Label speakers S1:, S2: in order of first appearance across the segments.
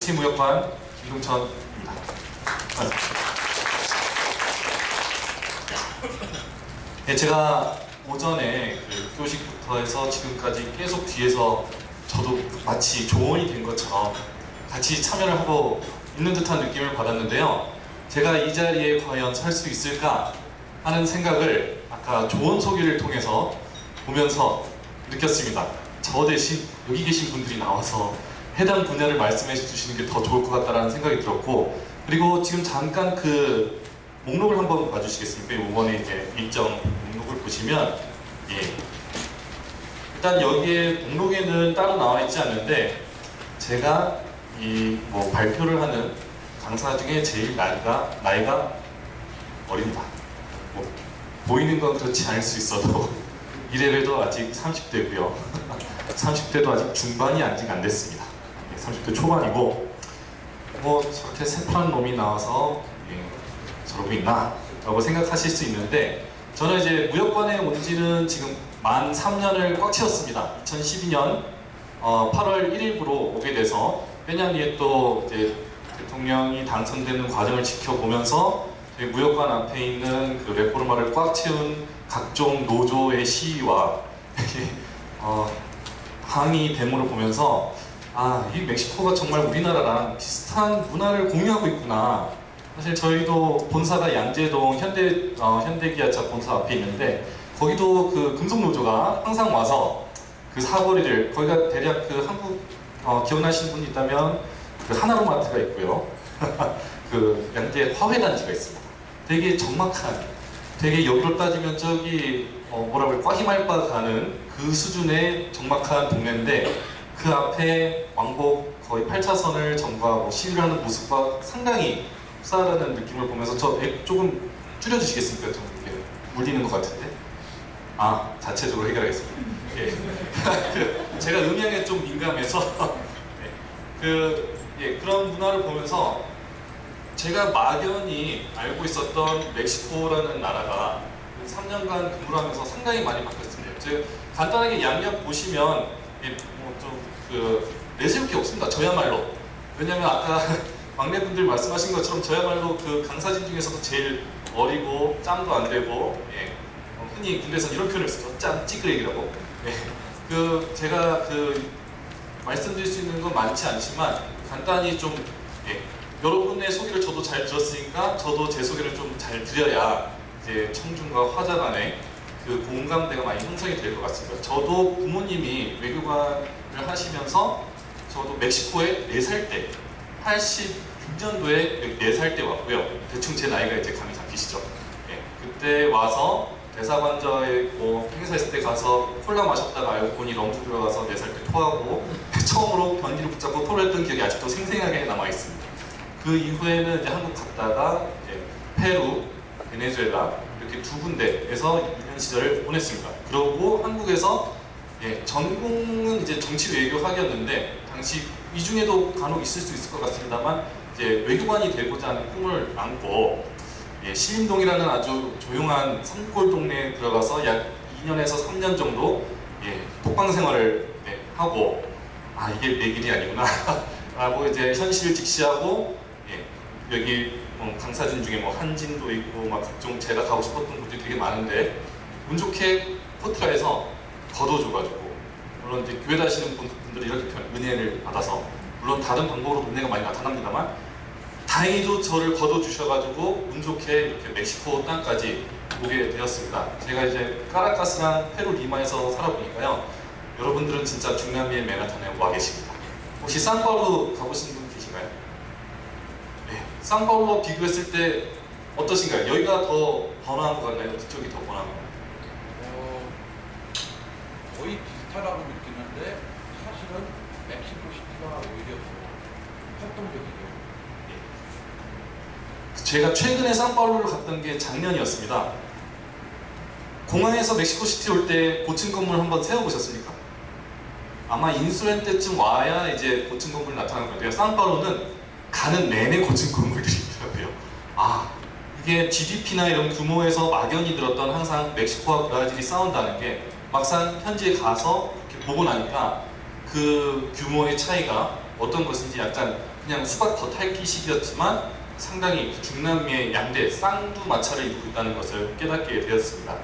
S1: ST무역관 김동천입니다. 네, 제가 오전에 그 교식부터 해서 지금까지 계속 뒤에서 저도 마치 조언이 된 것처럼 같이 참여를 하고 있는 듯한 느낌을 받았는데요. 제가 이 자리에 과연 설 수 있을까 하는 생각을 아까 조언 소개를 통해서 보면서 느꼈습니다. 저 대신 여기 계신 분들이 나와서 해당 분야를 말씀해 주시는 게 더 좋을 것 같다는 생각이 들었고, 그리고 지금 잠깐 그 목록을 한번 봐주시겠습니까? 이번에 이제 일정 목록을 보시면, 예, 일단 여기에 목록에는 따로 나와 있지 않는데 제가 이 뭐 발표를 하는 강사 중에 제일 나이가 어립니다. 뭐 보이는 건 그렇지 않을 수 있어도 이래봬도 아직 30대고요. 30대도 아직 중반이 아직 안 됐습니다. 30대 초반이고, 뭐 저렇게 새파란 놈이 나와서 저러고 있나? 라고 생각하실 수 있는데, 저는 이제 무역관에 온 지는 지금 만 3년을 꽉 채웠습니다. 2012년 8월 1일부로 오게 돼서 몇 년 뒤에 또 이제 대통령이 당선되는 과정을 지켜보면서 저희 무역관 앞에 있는 그 레포르마를 꽉 채운 각종 노조의 시위와 항의 데모를 보면서, 아, 이 멕시코가 정말 우리나라랑 비슷한 문화를 공유하고 있구나. 사실 저희도 본사가 양재동 현대기아차 본사 앞에 있는데, 거기도 그 금속노조가 항상 와서 그 사거리를, 거기가 대략 그 한국 기억나시는 분이 있다면 그 하나로마트가 있고요. 그 양재 화훼단지가 있습니다. 되게 적막한, 되게 여기로 따지면 저기 뭐라고 해, 꽈기말바 가는 그 수준의 적막한 동네인데, 그 앞에 왕복 거의 8차선을 점거하고 시위를 하는 모습과 상당히 흡사하다는 느낌을 보면서, 저 앱 조금 줄여주시겠습니까? 좀 이렇게 울리는 것 같은데. 아, 자체적으로 해결하겠습니다. 예. 제가 음향에 좀 민감해서 그런 문화를 보면서 제가 막연히 알고 있었던 멕시코라는 나라가 3년간 근무를 하면서 상당히 많이 바뀌었습니다. 제가 간단하게 양력 보시면 내세울 게 없습니다. 저야말로. 왜냐면 아까 막내분들 말씀하신 것처럼 저야말로 그 강사진 중에서도 제일 어리고 짬도 안 되고, 흔히 군대에서 이런 표현을 쓰죠. 짬 찌그레기라고. 제가 말씀드릴 수 있는 건 많지 않지만 간단히 좀 여러분의 소개를 저도 잘 들었으니까 저도 제 소개를 좀 잘 드려야 이제 청중과 화자 간의 그 공감대가 많이 형성이 될 것 같습니다. 저도 부모님이 외교관을 하시면서 저도 멕시코에 4살 때, 86년도에 4살 때 왔고요. 대충 제 나이가 이제 감이 잡히시죠. 그때 와서 대사관저에 뭐 행사 있을 때 가서 콜라 마셨다가 알고 보니 럼주 들어가서 4살 때 토하고 처음으로 변기를 붙잡고 토를 했던 기억이 아직도 생생하게 남아 있습니다. 그 이후에는 이제 한국 갔다가 이제 페루, 베네수엘라 이렇게 2군데에서 2년 시절을 보냈습니다. 그러고 한국에서 전공은 이제 정치 외교 학이었는데, 당시 이 중에도 간혹 있을 수 있을 것 같습니다만 이제 외교관이 되고자 하는 꿈을 안고 신림동이라는 아주 조용한 산골 동네에 들어가서 약 2년에서 3년 정도 독방 생활을 하고, 아, 이게 내 길이 아니구나 라고 이제 현실을 직시하고, 여기 강사진 중에 뭐 한진도 있고 막 각종 제가 가고 싶었던 곳들이 되게 많은데, 운 좋게 포트라에서 걷어줘가지고, 물론 이제 교회 다니시는 분들이 이렇게 은혜를 받아서 물론 다른 방법으로 은혜가 많이 나타납니다만, 다행히도 저를 걷어주셔가지고 운 좋게 이렇게 멕시코 땅까지 오게 되었습니다. 제가 이제 카라카스랑 페루 리마에서 살아보니까요, 여러분들은 진짜 중남미의 맨하탄에 와 계십니다. 혹시 상파울루 가보신 분 계신가요? 네, 상파울루 비교했을 때 어떠신가요? 여기가 더 번화한 것 같나요? 그쪽이 더 번화한 것 같나요?
S2: 거의 비슷하다고 느끼는데, 사실은 멕시코 시티가 오히려 더 활동적이죠.
S1: 제가 최근에 상파울루를 갔던 게 작년이었습니다. 공항에서 멕시코시티 올 때 고층 건물 한번 세워보셨습니까? 아마 인수렌 때쯤 와야 이제 고층 건물 나타나는 건데요. 상파울루는 가는 내내 고층 건물들이 있더라고요. 아, 이게 GDP나 이런 규모에서 막연히 들었던 항상 멕시코와 브라질이 싸운다는 게 막상 현지에 가서 이렇게 보고 나니까 그 규모의 차이가 어떤 것인지 약간 그냥 수박 겉핥기식이었지만 상당히 그 중남미의 양대 쌍두마차를 이루고 있다는 것을 깨닫게 되었습니다.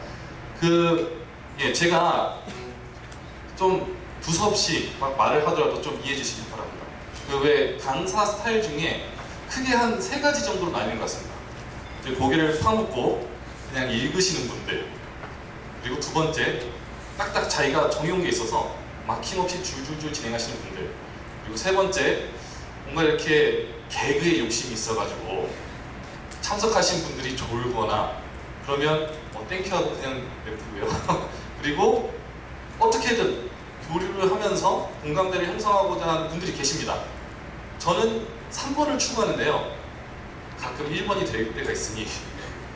S1: 제가 좀 두서없이 막 말을 하더라도 좀 이해해 주시기 바랍니다. 왜 강사 스타일 중에 크게 한 3가지 정도로 나뉘는 것 같습니다. 고개를 파묻고 그냥 읽으시는 분들, 그리고 2번째 딱딱 자기가 정해온 게 있어서 막힘없이 줄줄줄 진행하시는 분들, 그리고 3번째 뭔가 이렇게 개그에 욕심이 있어가지고 참석하신 분들이 졸거나 그러면 땡큐하고 그냥 냅두고요. 그리고 어떻게든 교류를 하면서 공감대를 형성하고자 하는 분들이 계십니다. 저는 3번을 추구하는데요. 가끔 1번이 될 때가 있으니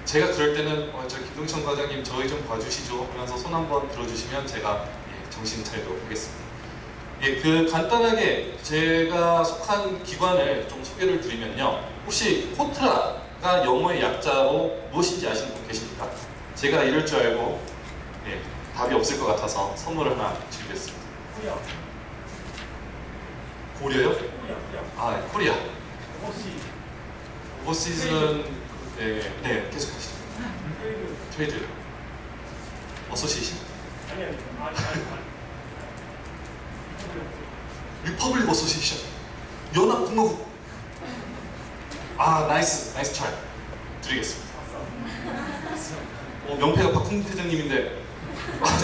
S1: 제가 그럴 때는 저 김동천 과장님 저희 좀 봐주시죠 하면서 손 한번 들어주시면 제가 정신 차리도록 하겠습니다. 간단하게 제가 속한 기관을 좀 소개를 드리면요. 혹시 코트라가 영어의 약자로 무엇인지 아시는 분 계십니까? 제가 이럴 줄 알고 답이 없을 것 같아서 선물을 하나 준비했습니다. 고려요? 아, 코리아. 오버시즌 네, 계속 하시죠. 트레이드. 어소시에이션?
S3: 아니.
S1: 리퍼블릭 어소시에이션. 연합공화국. 아, 나이스 트라이. 드리겠습니다. 명패가 박홍 회장님인데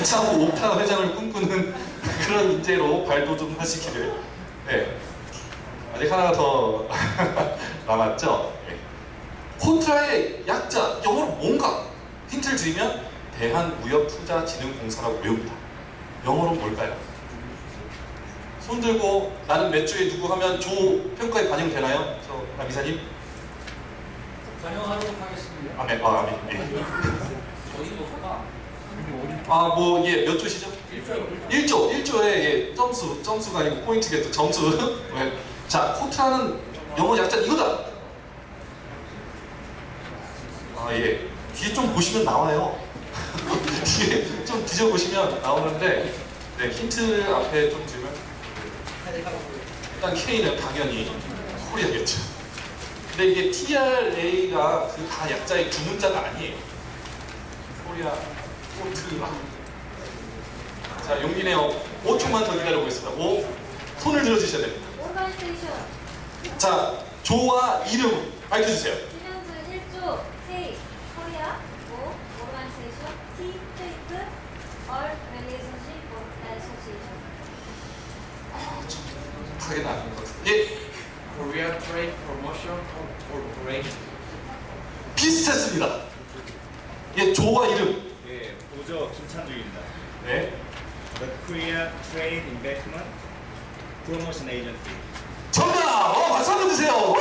S1: 참 옥타 회장을 꿈꾸는 그런 인재로 발도 좀 하시기를. 네. 아직 하나가 더 남았죠? 네. 코트라의 약자, 영어로 뭔가? 힌트를 드리면 대한무역투자진흥공사라고 외웁니다. 영어로 뭘까요? 손 들고 나는 몇 조에 누구 하면 조 평가에 반영되나요? 저 이사님?
S3: 반영하도록 하겠습니다.
S1: 아멘. 네.
S3: 저희 뭐가
S1: 몇 조시죠? 1조에 점수가 아니고 포인트겠죠. 점수. 네. 자, 코트라는 영어 약자 이거다. 뒤에 좀 보시면 나와요. 뒤에 좀 뒤져보시면 나오는데, 네, 힌트 앞에 좀 주면 일단 K는 당연히 코리아겠죠. 근데 이게 TRA가 그 다 약자의 두 문자가 아니에요. 코리아, 코트라. 자, 용기 내어 5초만 더 기다려보겠습니다. 5, 손을 들어주셔야 됩니다.
S4: 오르가니제이션
S1: 자, 조와 이름 밝혀주세요.
S4: 김현준 1조 K 코리아 O 오르가니제이션 T 트레이드 얼 릴레이션십 애소시에이션
S1: 하게 나는 것 같은데. 예,
S2: Korea Trade Promotion Corporation.
S1: 비슷했습니다. 예, 조와 이름.
S5: 예, 보조 김찬중입니다.
S1: 네,
S5: The Korea Trade Investment Promotion Agency.
S1: 정답! 박수 한번 주세요.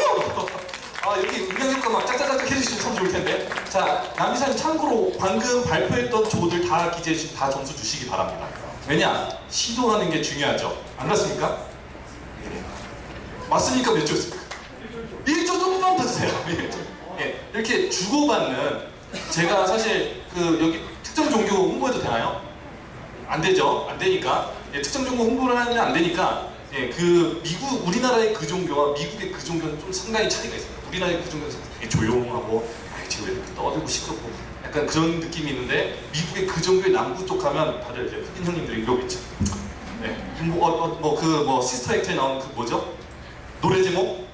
S1: 이렇게 응용효과 막 짝짝짝짝 해주시면 참 좋을 텐데. 자, 남이사님 참고로 방금 발표했던 조들 다 기재해 주시고 다 점수 주시기 바랍니다. 왜냐? 시도하는 게 중요하죠. 안 그렇습니까? 맞으니까 몇 조였습니까? 1조 조금만 더 주세요. 1조. 예, 이렇게 주고받는, 제가 사실 여기 특정 종교 홍보해도 되나요? 안 되죠. 안 되니까. 예, 특정 종교 홍보를 하면 안 되니까. 예, 우리나라의 그 종교와 미국의 그 종교는 좀 상당히 차이가 있습니다. 우리나라의 그 종교는 되게 조용하고, 지금 왜 이렇게 떠들고 시끄럽고, 약간 그런 느낌이 있는데, 미국의 그 종교의 남부 쪽 가면 다들 이제 흑인 형님들이 이러고 있죠. 네. 시스터 액트에 나온 뭐죠? 노래 제목?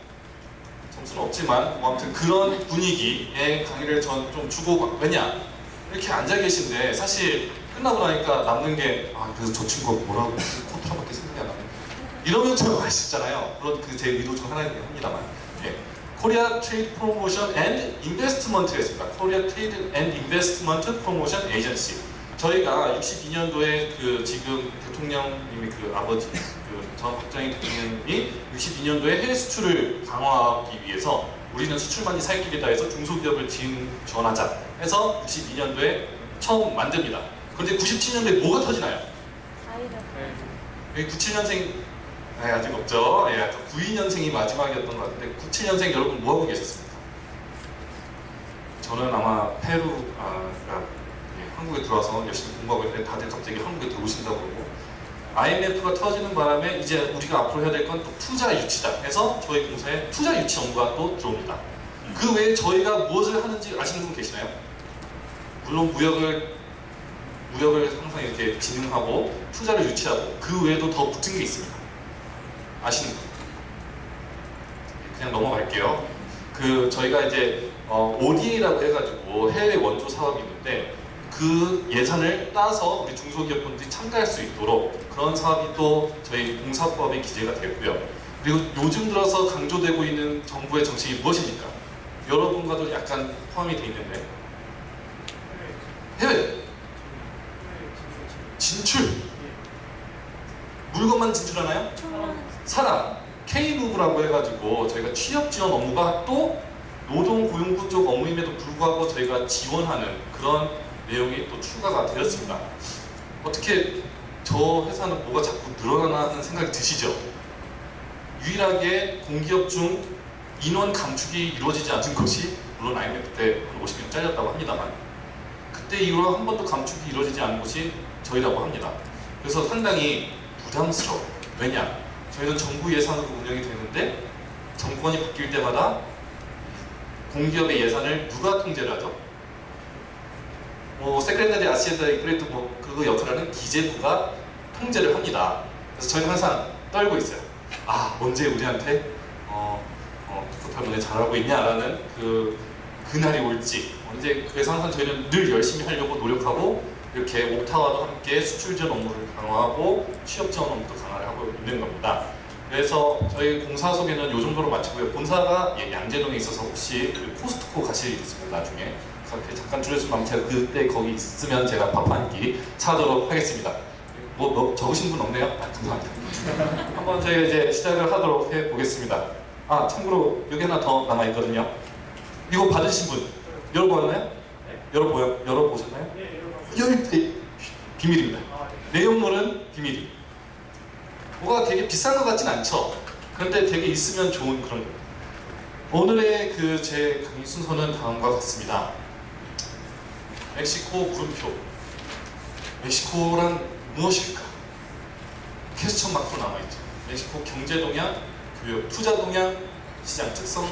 S1: 점수는 없지만, 아무튼 그런 분위기의 강의를 전 좀 주고, 왜냐? 이렇게 앉아 계신데, 사실 끝나고 나니까 남는 게, 그래서 저 친구가 뭐라고, 코트라밖에 생각이 안 나네. 이러면 좀 아쉽잖아요. 물론 제 의도 중 하나이긴 합니다만. 예. 코리아 트레이드 프로모션 앤드 인베스트먼트가 있습니다. 코리아 트레이드 앤드 인베스트먼트 프로모션 에이전시. 저희가 62년도에 지금 대통령님이 아버지, 전 박정희 대통령님이 62년도에 해외 수출을 강화하기 위해서 우리는 수출만이 살 길이다 해서 중소기업을 지원하자 해서 62년도에 처음 만듭니다. 그런데 97년도에 뭐가 터지나요?
S4: 아이들
S1: 여기 97년생 아직 없죠. 예, 92년생이 마지막이었던 것 같은데 97년생 여러분 뭐 하고 계셨습니까? 저는 아마 페루가 한국에 들어와서 열심히 공부하고 있는데 다들 갑자기 한국에 들어오신다고 그러고 IMF가 터지는 바람에 이제 우리가 앞으로 해야 될 건 또 투자 유치다 해서 저희 공사에 투자 유치 연구가 또 들어옵니다. 그 외에 저희가 무엇을 하는지 아시는 분 계시나요? 물론 무역을 항상 이렇게 진흥하고 투자를 유치하고 그 외에도 더 붙은 게 있습니다. 아시는 분? 그냥 넘어갈게요. 그 저희가 이제 ODA라고 해가지고 해외 원조 사업이 있는데 그 예산을 따서 우리 중소기업분들이 참가할 수 있도록 그런 사업이 또 저희 공사법에 기재가 되고요. 그리고 요즘 들어서 강조되고 있는 정부의 정책이 무엇입니까? 여러분과도 약간 포함이 돼 있는데 해외 진출 물건만 진출하나요? 사람 K무브라고 해가지고 저희가 취업 지원 업무가 또 노동 고용부 쪽 업무임에도 불구하고 저희가 지원하는 그런 내용이 또 추가가 되었습니다. 어떻게 저 회사는 뭐가 자꾸 늘어나나 하는 생각이 드시죠? 유일하게 공기업 중 인원 감축이 이루어지지 않은 것이 물론 IMF 때 50명 잘렸다고 합니다만 그때 이후로 한 번도 감축이 이루어지지 않은 것이 저희라고 합니다. 그래서 상당히 부담스러워. 왜냐? 저희는 정부 예산으로 운영이 되는데 정권이 바뀔 때마다 공기업의 예산을 누가 통제를 하죠? 세크레타리 아시엔다 이크레트 그거 역할하는 기재부가 통제를 합니다. 그래서 저희는 항상 떨고 있어요. 아 언제 우리한테 토탈문에 잘하고 있냐라는 그날이 올지 언제 그래서 항상 저희는 늘 열심히 하려고 노력하고 이렇게 옥타와도 함께 수출 지원 업무를 강화하고 취업 지원 업무도 강화를 하고 있는 겁니다. 그래서 저희 공사 소개는 이 정도로 마치고요. 본사가 양재동에 있어서 혹시 코스트코 가실 일 있으면 나중에 그렇게 잠깐 줄여주면 제가 그때 거기 있으면 제가 밥 한 끼 사도록 하겠습니다. 뭐 적으신 분 없네요? 아, 감사합니다. 한번 저희가 이제 시작을 하도록 해보겠습니다. 아 참고로 여기 하나 더 남아있거든요. 이거 받으신 분 열어보았나요? 열어보셨나요? 여기 비밀입니다. 내용물은 비밀이. 뭐가 되게 비싼 것 같진 않죠. 그런데 되게 있으면 좋은 그런 거예요. 오늘의 제 강의 순서는 다음과 같습니다. 멕시코 물음표. 멕시코란 무엇일까? 퀘스천 마크로 남아있죠. 멕시코 경제 동향, 교육, 투자 동향, 시장 특성,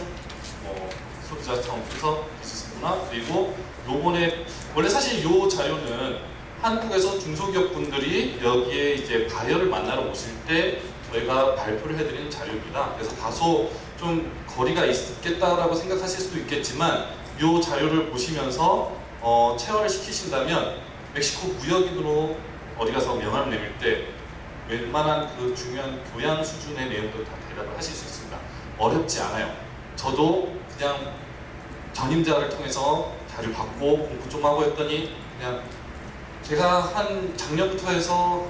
S1: 소비자 차원 분석, 비즈니스 문화, 그리고 요번에 원래 사실 요 자료는 한국에서 중소기업 분들이 여기에 이제 바이어를 만나러 오실 때 저희가 발표를 해드리는 자료입니다. 그래서 다소 좀 거리가 있겠다라고 생각하실 수도 있겠지만 요 자료를 보시면서 체화를 시키신다면 멕시코 무역인으로 어디 가서 명함을 내밀 때 웬만한 중요한 교양 수준의 내용들 다 대답을 하실 수 있습니다. 어렵지 않아요. 저도 그냥 전임자를 통해서 자료 받고 공부 좀 하고 했더니 그냥 제가 한 작년부터 해서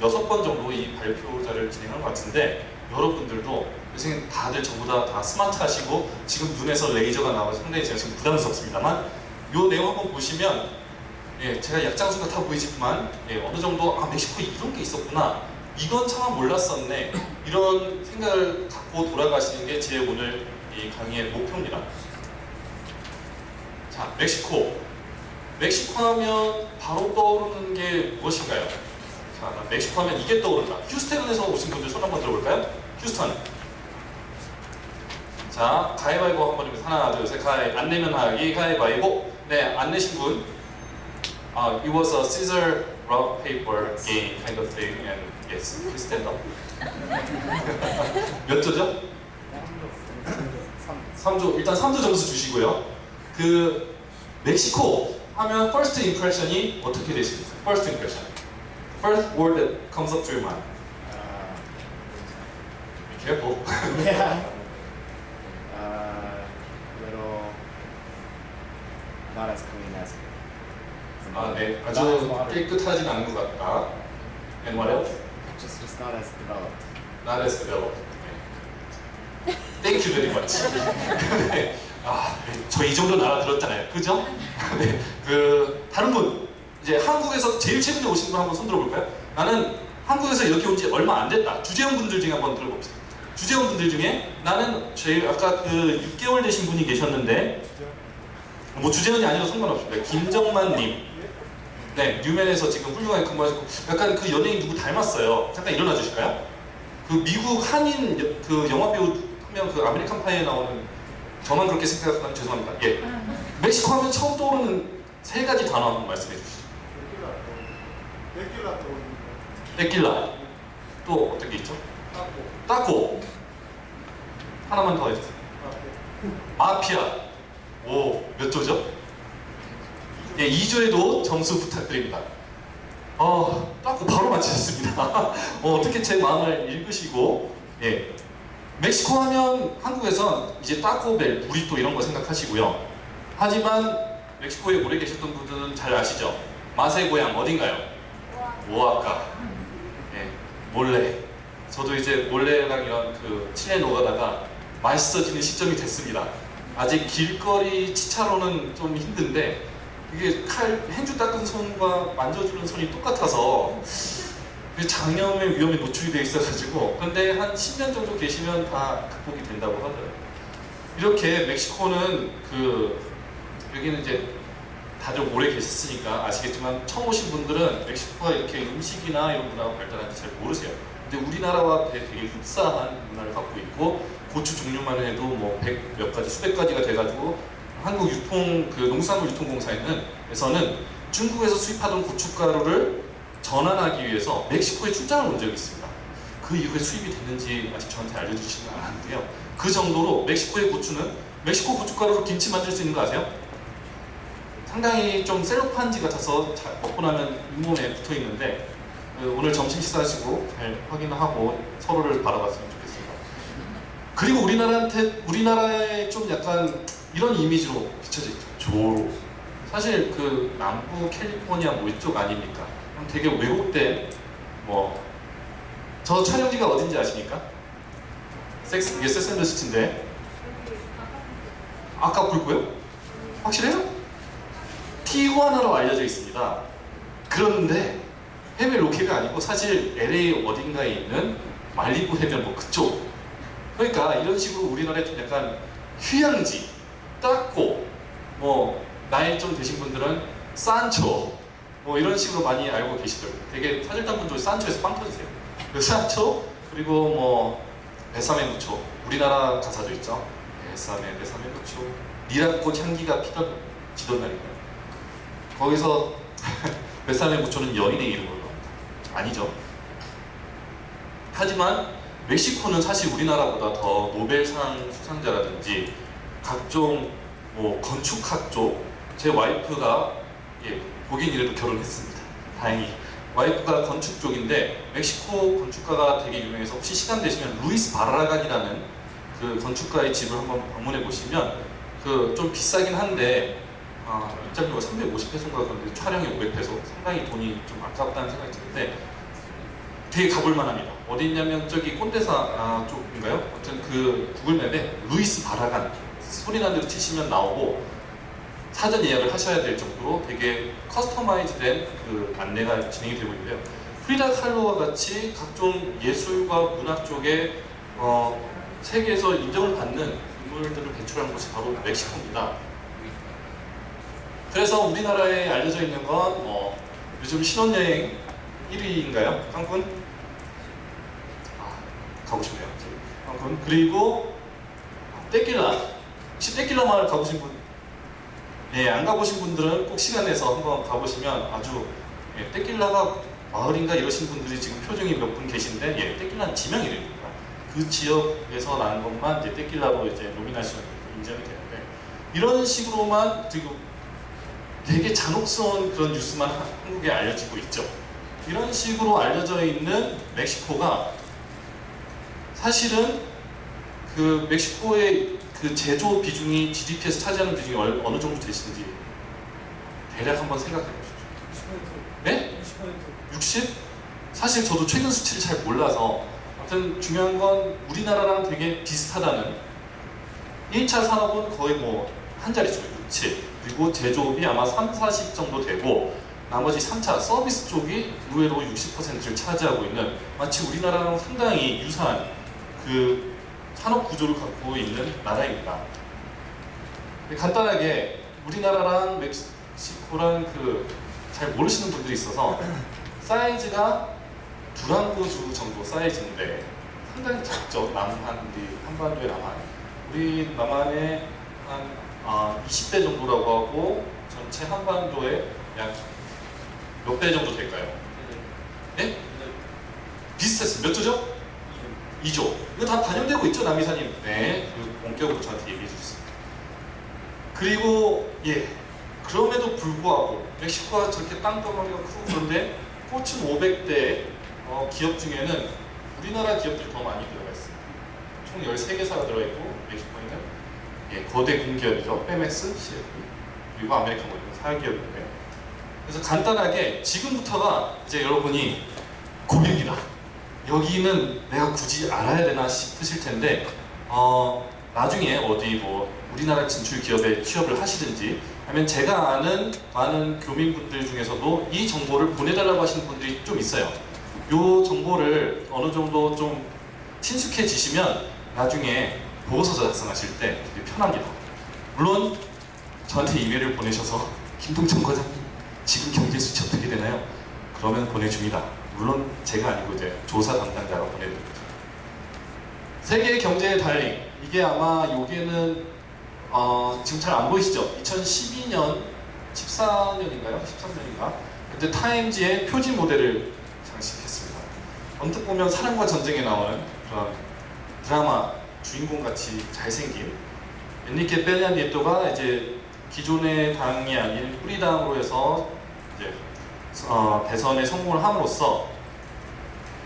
S1: 6번 정도 이 발표자를 진행한 것 같은데 여러분들도 선생님 다들 전부 다 스마트하시고 지금 눈에서 레이저가 나와서 상당히 제가 지금 부담스럽습니다만 이 내용 한번 보시면 제가 약장수 같아 보이지만 어느 정도 멕시코에 이런 게 있었구나 이건 참 몰랐었네 이런 생각을 갖고 돌아가시는 게 제 오늘 이 강의의 목표입니다. 자, 멕시코 하면 바로 떠오르는 게 무엇인가요? 자, 멕시코 하면 이게 떠오른다. 휴스턴에서 오신 분들 손 한번 들어볼까요? 휴스턴. 자, 가위바위보 한번 해보세요. 하나, 둘, 셋, 안 내면 하기, 가위바위보. 네, 안 내신 분. It was a scissor, rock, paper game kind of thing, and yes, please stand up. 몇 조죠? 3조. 일단 3조 점수 주시고요. 멕시코 하면 first impression이 어떻게 되십니까? First impression. First word that comes up to your mind. Be careful.
S5: Yeah. Little not as clean as.
S1: 네, 아주 깨끗하진 않은 것 같다. And what else?
S5: Just not as developed.
S1: Not as developed. 네. Thank you very much. 네. 저 이 정도는 알아들었잖아요. 그죠? 네. 다른 분, 이제 한국에서 제일 최근에 오신 분 한번 손 들어볼까요? 나는 한국에서 여기 온 지 얼마 안 됐다. 주재원 분들 중에 한번 들어봅시다. 주재원 분들 중에 나는 제일 아까 6개월 되신 분이 계셨는데, 뭐 주재원이 아니라 상관없습니다. 김정만님. 네, 뉴맨에서 지금 훌륭하게 근무하시고 약간 그 연예인 누구 닮았어요. 잠깐 일어나 주실까요? 그 미국 한인 그 영화 배우 하면 그 아메리칸 파이에 나오는 저만 그렇게 생각하면 죄송합니다. 예. 멕시코 하면 처음 떠오르는 세 가지 단어 한번 말씀해 주시죠. 테킬라. 또 어떤 게 있죠? 따코. 하나만 더 해주세요. 마피아. 오, 몇 조죠? 예, 2조에도 점수 부탁드립니다. 따코 바로 맞히셨습니다. 어떻게 제 마음을 읽으시고, 예. 멕시코 하면 한국에선 이제 따코벨, 부리또 이런 거 생각하시고요. 하지만 멕시코에 오래 계셨던 분들은 잘 아시죠? 맛의 고향 어딘가요? 오아카. 예, 몰레. 저도 이제 몰레랑 이런 그 칠레 노가다가 맛있어지는 시점이 됐습니다. 아직 길거리 치차로는 좀 힘든데 이게 행주 닦은 손과 만져주는 손이 똑같아서 장염의 위험에 노출이 돼 있어가지고 근데 한 10년 정도 계시면 다 극복이 된다고 하더라고요. 이렇게 멕시코는 여기는 이제 다들 오래 계셨으니까 아시겠지만 처음 오신 분들은 멕시코가 이렇게 음식이나 이런 문화가 발달한지 잘 모르세요. 근데 우리나라와 되게 흡사한 문화를 갖고 있고 고추 종류만 해도 뭐 100몇 가지, 수백 가지가 돼가지고 한국 농수산물 유통공사에서는 중국에서 수입하던 고춧가루를 전환하기 위해서 멕시코에 출장을 온 적이 있습니다. 그 이후에 수입이 됐는지 아직 저한테 알려주시는 않았는데요. 그 정도로 멕시코의 고추는 멕시코 고춧가루로 김치 만들 수 있는 거 아세요? 상당히 좀 셀로판지 같아서 먹고 나면 잇몸에 붙어 있는데 오늘 점심 식사하시고 잘 확인하고 서로를 바라봤으면 좋겠습니다. 그리고 우리나라에 좀 약간 이런 이미지로 비춰져 있죠. 조로. 사실 그 남부 캘리포니아 뭐 이쪽 아닙니까? 되게 왜곡된 저 촬영지가 어딘지 아십니까? 이게 세샌더시티인데 아카풀코요? 확실해요? 티후아나로 알려져 있습니다. 그런데 해외 로케가 아니고 사실 LA 어딘가에 있는 말리부 해변 그쪽. 그러니까 이런 식으로 우리나라에 좀 약간 휴양지, 따코, 나이 좀 되신 분들은 산초, 이런 식으로 많이 알고 계시더라고요. 되게 사절단 분들 산초에서 빵 터지세요. 그 산초 그리고 베사메 무초, 우리나라 가사도 있죠. 베사메 무초, 니란꽃 향기가 지던 날인가요? 거기서 베사메 무초는 여인의 이름으로 나옵니다. 아니죠. 하지만 멕시코는 사실 우리나라보다 더 노벨상 수상자라든지 각종 건축학 쪽, 제 와이프가 보긴 이래도 결혼했습니다. 다행히 와이프가 건축 쪽인데 멕시코 건축가가 되게 유명해서 혹시 시간 되시면 루이스 바라간이라는 그 건축가의 집을 한번 방문해 보시면 좀 비싸긴 한데 입장료가 350페소인가 그런데 촬영이 500페소, 상당히 돈이 좀 아깝다는 생각이 드는데 되게 가볼만 합니다. 어디 있냐면 저기 꼰대사 쪽인가요? 아무튼 그 구글맵에 루이스 바라간 소리나는 대로 치시면 나오고 사전 예약을 하셔야 될 정도로 되게 커스터마이즈된 그 안내가 진행이 되고 있는데요. 프리다 칼로와 같이 각종 예술과 문학 쪽에 세계에서 인정을 받는 인물들을 배출한 곳이 바로 멕시코입니다. 그래서 우리나라에 알려져 있는 건 요즘 신혼여행 1위인가요? 칸쿤? 가고 싶네요. 칸쿤. 그리고 테킬라. 혹시 테킬라 마을 가보신 분? 네, 안 가보신 분들은 꼭 시간 내서 한번 가보시면 아주 테킬라가 마을인가 이러신 분들이 지금 표정이 몇 분 계신데 테킬라는 지명 이름입니다. 그 지역에서 난 것만 이제 테킬라로 이제 노미네이션 인정이 되는데 이런 식으로만 지금 되게 잔혹스러운 그런 뉴스만 한국에 알려지고 있죠. 이런 식으로 알려져 있는 멕시코가 사실은 그 멕시코의 그 제조 비중이 GDP에서 차지하는 비중이 어느 정도 되시는지 대략 한번 생각해 보십시오. 네? 60? 사실 저도 최근 수치를 잘 몰라서 아무튼 중요한 건 우리나라랑 되게 비슷하다는 1차 산업은 거의 한 자릿수 67 그리고 제조업이 아마 30, 40 정도 되고 나머지 3차 서비스 쪽이 의외로 60%를 차지하고 있는 마치 우리나라랑 상당히 유사한 그 산업 구조를 갖고 있는 나라입니다. 간단하게 우리나라랑 멕시코랑 그 잘 모르시는 분들이 있어서 사이즈가 두랑고주 정도 사이즈인데 상당히 작죠. 남한 우리 한반도의 남한. 우리 남한의 한 20대 정도라고 하고 전체 한반도의 약 몇 배 정도 될까요? 네? 비슷했어요. 몇 조죠? 2조. 이거 다 반영되고 있죠, 남이사님? 네, 그 원격으로 저한테 얘기해 주셨습니다. 그리고 그럼에도 불구하고 멕시코가 저렇게 땅덩어리가 크고 그런데 포춘 500대 기업 중에는 우리나라 기업들이 더 많이 들어가 있습니다. 총 13개사가 들어있고 멕시코에는 거대 공기업이죠. 페맥스, CF, 그리고 아메리카노 이런 4기업인데 그래서 간단하게 지금부터가 이제 여러분이 고민이다. 여기는 내가 굳이 알아야 되나 싶으실 텐데 나중에 어디 뭐 우리나라 진출 기업에 취업을 하시든지 아니면 제가 아는 많은 교민분들 중에서도 이 정보를 보내달라고 하시는 분들이 좀 있어요. 이 정보를 어느 정도 좀 친숙해지시면 나중에 보고서 작성하실 때 되게 편합니다. 물론 저한테 이메일을 보내셔서 김동천 과장님 지금 경제 수치 어떻게 되나요? 그러면 보내줍니다. 물론 제가 아니고 이제 조사 담당자가 보내드립니다. 세계 경제의 달링 이게 아마 여기에는 지금 잘 안 보이시죠? 2012년 14년인가요? 13년인가? 그때 타임지의 표지 모델을 장식했습니다. 언뜻 보면 사랑과 전쟁에 나오는 그런 드라마 주인공 같이 잘생긴 엔리케 페냐니토가 이제 기존의 당이 아닌 뿌리당으로 해서 이제 대선에 성공을 함으로써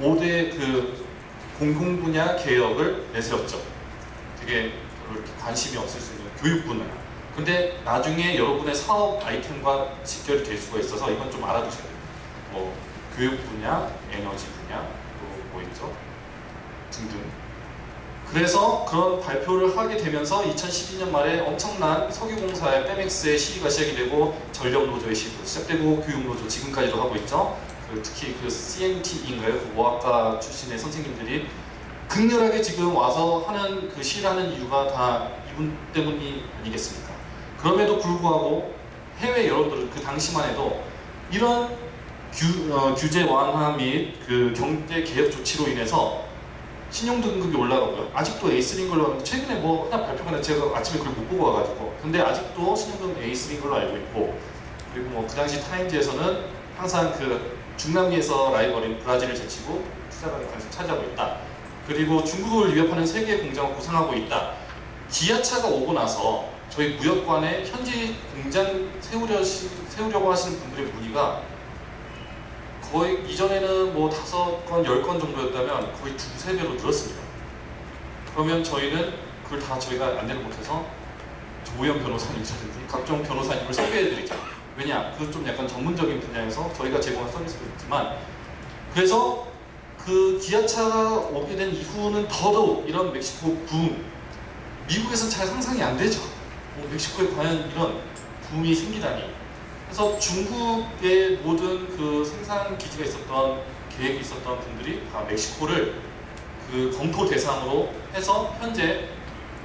S1: 5대 그 공공 분야 개혁을 내세웠죠. 되게 별로 이렇게 관심이 없을 수 있는 교육 분야. 근데 나중에 여러분의 사업 아이템과 직결이 될 수가 있어서 이건 좀 알아두셔야 돼요. 뭐 교육 분야, 에너지 분야, 또 뭐 있죠? 등등. 그래서 그런 발표를 하게 되면서 2012년 말에 엄청난 석유공사의 페맥스의 시위가 시작이 되고 전력노조의 시위도 시작되고 교육노조 지금까지도 하고 있죠. 특히 그 CNT인가요? 그 모학과 출신의 선생님들이 극렬하게 지금 와서 하는 그 시위를 하는 이유가 다 이분 때문이 아니겠습니까? 그럼에도 불구하고 해외 여러분들은 그 당시만 해도 이런 규제 완화 및 그 경제 개혁 조치로 인해서 신용 등급이 올라가고요. 아직도 A3인 걸로 하는데 최근에 뭐 하나 발표가 나 제가 아침에 그걸 못 보고 와가지고 근데 아직도 신용등급 A3인 걸로 알고 있고 그리고 뭐 그 당시 타임즈에서는 항상 그 중남미에서 라이벌인 브라질을 제치고 투자가의 관심을 차지하고 있다. 그리고 중국을 위협하는 세계 공장을 구상하고 있다. 기아차가 오고 나서 저희 무역관에 현지 공장 세우려고 하시는 분들의 문의가 거의 이전에는 뭐 5건, 10건 정도였다면 거의 2~3배로 늘었습니다. 그러면 저희는 그걸 다 저희가 안내를 못해서 조호영 변호사님이라든지 각종 변호사님을 섭외해드리죠. 왜냐? 그 좀 약간 전문적인 분야에서 저희가 제공한 서비스도 있지만 그래서 그 기아차가 오게 된 이후는 더더욱 이런 멕시코 붐 미국에서는 잘 상상이 안 되죠. 멕시코에 과연 이런 붐이 생기다니. 그래서 중국의 모든 그 생산 기지가 있었던 계획이 있었던 분들이 다 멕시코를 그 검토 대상으로 해서 현재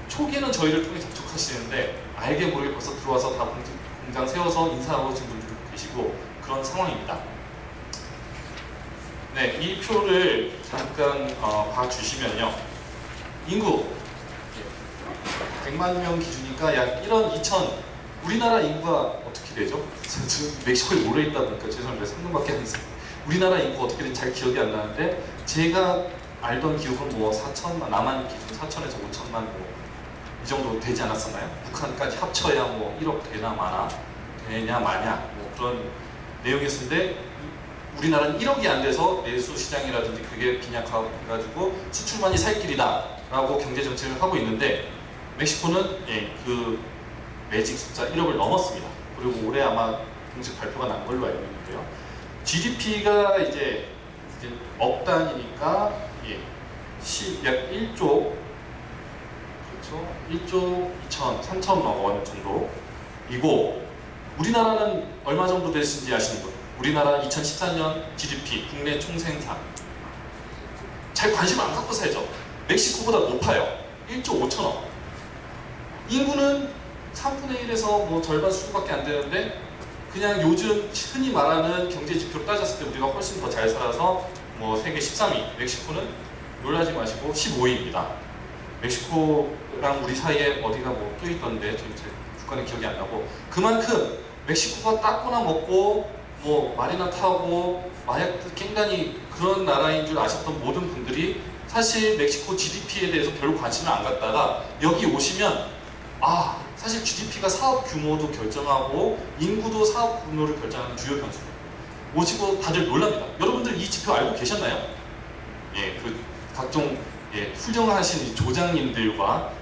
S1: 초기에는 저희를 통해 접촉하시는데 알게 모르게 벌써 들어와서 다 공장 세워서 인사하고 오신 분들도 계시고 그런 상황입니다. 네, 이 표를 잠깐 봐주시면요. 인구 100만 명 기준이니까 약 1억 2천. 우리나라 인구가 어떻게 되죠? 지금 멕시코에 오래 있다 보니까 죄송합니다. 3년밖에 안 됐어요. 우리나라 인구 어떻게 되는지 잘 기억이 안 나는데 제가 알던 기억은 뭐 4천만, 남한 기준 4천에서 5천만 뭐 이 정도 되지 않았었나요? 북한까지 합쳐야 뭐 1억 되나 마냐 뭐 그런 내용이었는데 우리나라는 1억이 안 돼서 내수 시장이라든지 그게 빈약해가지고 수출만이 살 길이다 라고 경제 정책을 하고 있는데 멕시코는 그 매직 숫자 1억을 넘었습니다. 그리고 올해 아마 공식 발표가 난 걸로 알고 있는데요. GDP가 이제 억 단위니까 약 1조 그렇죠? 1조 2천, 3천억 원 정도이고 우리나라는 얼마 정도 됐는지 아시는 분? 우리나라 2014년 GDP 국내 총생산 잘 관심 안 갖고 살죠? 멕시코보다 높아요. 1조 5천억. 인구는 3분의 1에서 뭐 절반 수준밖에 안 되는데 그냥 요즘 흔히 말하는 경제 지표로 따졌을 때 우리가 훨씬 더 잘 살아서 뭐 세계 13위, 멕시코는 놀라지 마시고 15위입니다. 멕시코랑 우리 사이에 어디가 뭐 또 있던데 지금 제 국가는 기억이 안 나고 그만큼 멕시코가 닦거나 먹고 뭐 말이나 타고 마약 깽단이 그런 나라인 줄 아셨던 모든 분들이 사실 멕시코 GDP에 대해서 별로 관심을 안 갖다가 여기 오시면 아 사실 GDP가 사업 규모도 결정하고 인구도 사업 규모를 결정하는 주요 변수예요. 오시고 다들 놀랍니다. 여러분들 이 지표 알고 계셨나요? 예, 그 각종 예, 훌륭하신 이 조장님들과